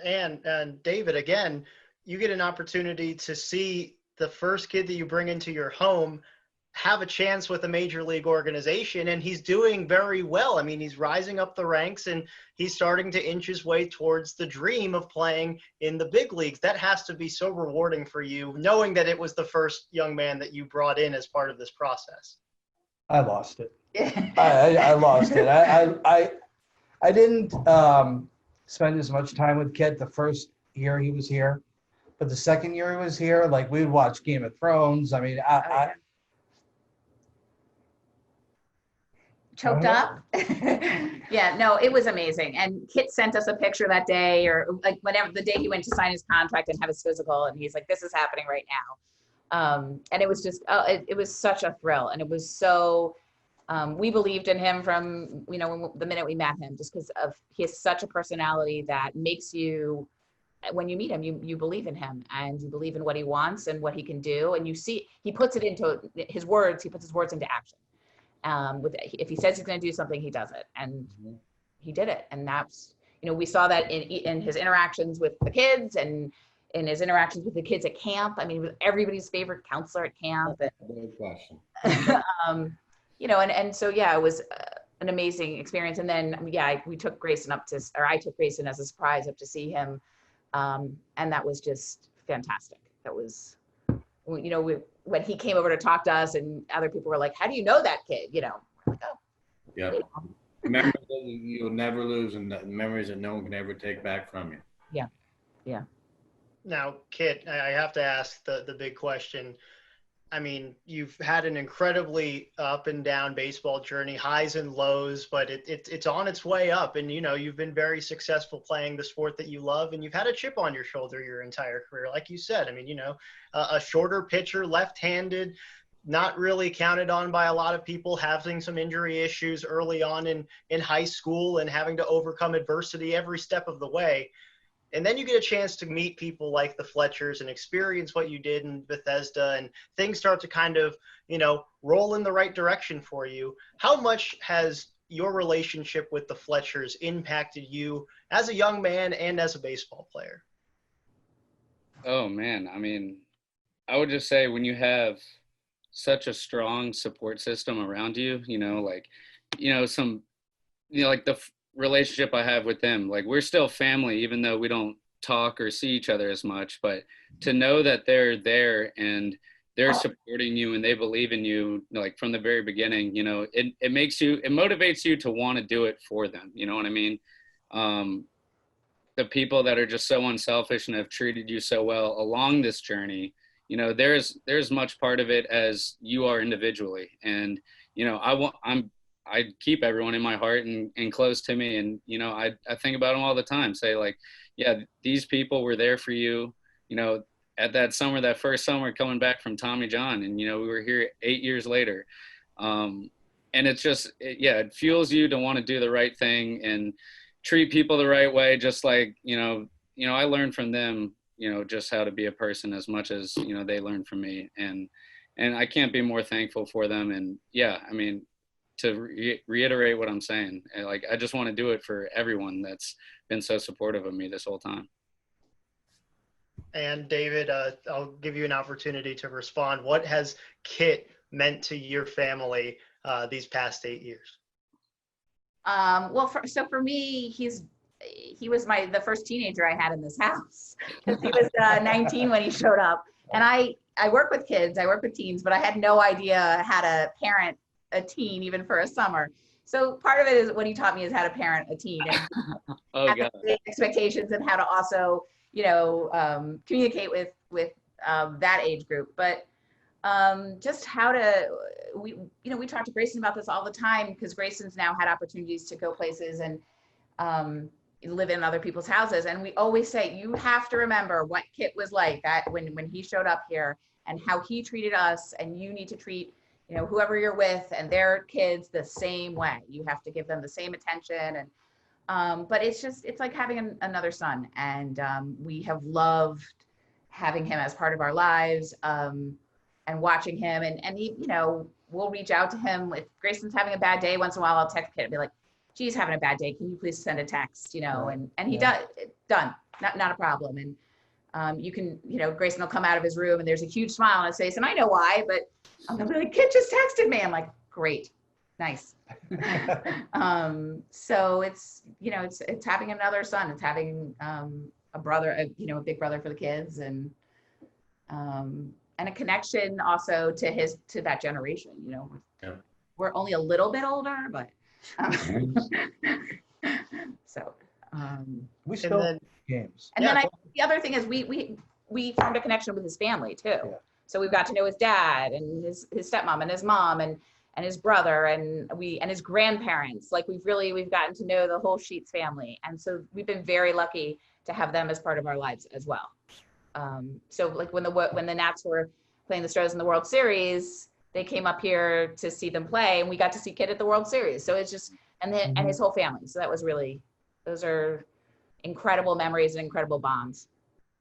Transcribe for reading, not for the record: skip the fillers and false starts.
And David, again, you get an opportunity to see the first kid that you bring into your home have a chance with a major league organization, and he's doing very well. I mean, he's rising up the ranks and he's starting to inch his way towards the dream of playing in the big leagues. That has to be so rewarding for you, knowing that it was the first young man that you brought in as part of this process. I lost it. I lost it. I didn't spend as much time with Kit the first year he was here, but the second year he was here, like we'd watch Game of Thrones. I mean, Choked up. Yeah, no, it was amazing. And Kit sent us a picture that day, or like whenever the day he went to sign his contract and have his physical, and he's like, this is happening right now. And it was just, it was such a thrill. And it was so, we believed in him from, the minute we met him, just because of, he has such a personality that makes you, when you meet him, you believe in him and you believe in what he wants and what he can do. And you see, he puts it into his words, he puts his words into action. If he says he's going to do something, he does it, and he did it. And that's, we saw that in his interactions with the kids and in his interactions with the kids at camp. I mean, everybody's favorite counselor at camp. Good question. And so, yeah, it was an amazing experience. And then, we took Greyson I took Greyson as a surprise up to see him. And that was just fantastic. That was, when he came over to talk to us and other people were like, how do you know that kid? We're like, oh. Yeah. Memories that you'll never lose, and memories that no one can ever take back from you. Yeah. Yeah. Now, Kit, I have to ask the big question. I mean, you've had an incredibly up and down baseball journey, highs and lows, but it's on its way up. And, you've been very successful playing the sport that you love, and you've had a chip on your shoulder your entire career. Like you said, I mean, a shorter pitcher, left-handed, not really counted on by a lot of people, having some injury issues early on in high school and having to overcome adversity every step of the way. And then you get a chance to meet people like the Fletchers and experience what you did in Bethesda, and things start to kind of, roll in the right direction for you. How much has your relationship with the Fletchers impacted you as a young man and as a baseball player? Oh, man. I mean, I would just say when you have such a strong support system around you, like the relationship I have with them, like we're still family, even though we don't talk or see each other as much, but to know that they're there and they're supporting you and they believe in you, like from the very beginning, it motivates you to want to do it for them. You know what I mean? The people that are just so unselfish and have treated you so well along this journey, there's much part of it as you are individually. And, I keep everyone in my heart and close to me. And, I think about them all the time, say like, yeah, these people were there for you, at that first summer coming back from Tommy John. And, we were here 8 years later. And it's just, it fuels you to want to do the right thing and treat people the right way. Just like, I learned from them, just how to be a person as much as, they learned from me. And I can't be more thankful for them. And yeah, I mean, to reiterate what I'm saying, like, I just want to do it for everyone that's been so supportive of me this whole time. And David, I'll give you an opportunity to respond. What has Kit meant to your family these past 8 years? For me, he was the first teenager I had in this house. He was 19 when he showed up. And I work with kids, I work with teens, but I had no idea how to parent a teen even for a summer. So part of it is what he taught me is how to parent a teen and expectations and how to also, communicate with that age group. But just how to, we talk to Greyson about this all the time, because Greyson's now had opportunities to go places and live in other people's houses. And we always say, you have to remember what Kit was like that when he showed up here and how he treated us, and you need to treat whoever you're with and their kids the same way. You have to give them the same attention. And but it's like having another son, and we have loved having him as part of our lives, and watching him, and he, we'll reach out to him if Greyson's having a bad day. Once in a while I'll text Kit and be like, geez, having a bad day, can you please send a text, and he does. Done. not a problem. And you can, Grayson will come out of his room and there's a huge smile on his face, and I know why, but I'm gonna be like, Kit just texted me. I'm like, great, nice. So it's, it's having another son. It's having a brother, a big brother for the kids, and a connection also to that generation. Yeah. We're only a little bit older, but so. We still then- games. And Yeah. then the other thing is we formed a connection with his family too. Yeah. So we've got to know his dad and his stepmom and his mom and his brother and his grandparents. Like we've gotten to know the whole Scheetz family. And so we've been very lucky to have them as part of our lives as well. So like when the Nats were playing the Astros in the World Series, they came up here to see them play, and we got to see Kit at the World Series. So it's just, and his whole family. So that was really, those are incredible memories and incredible bonds.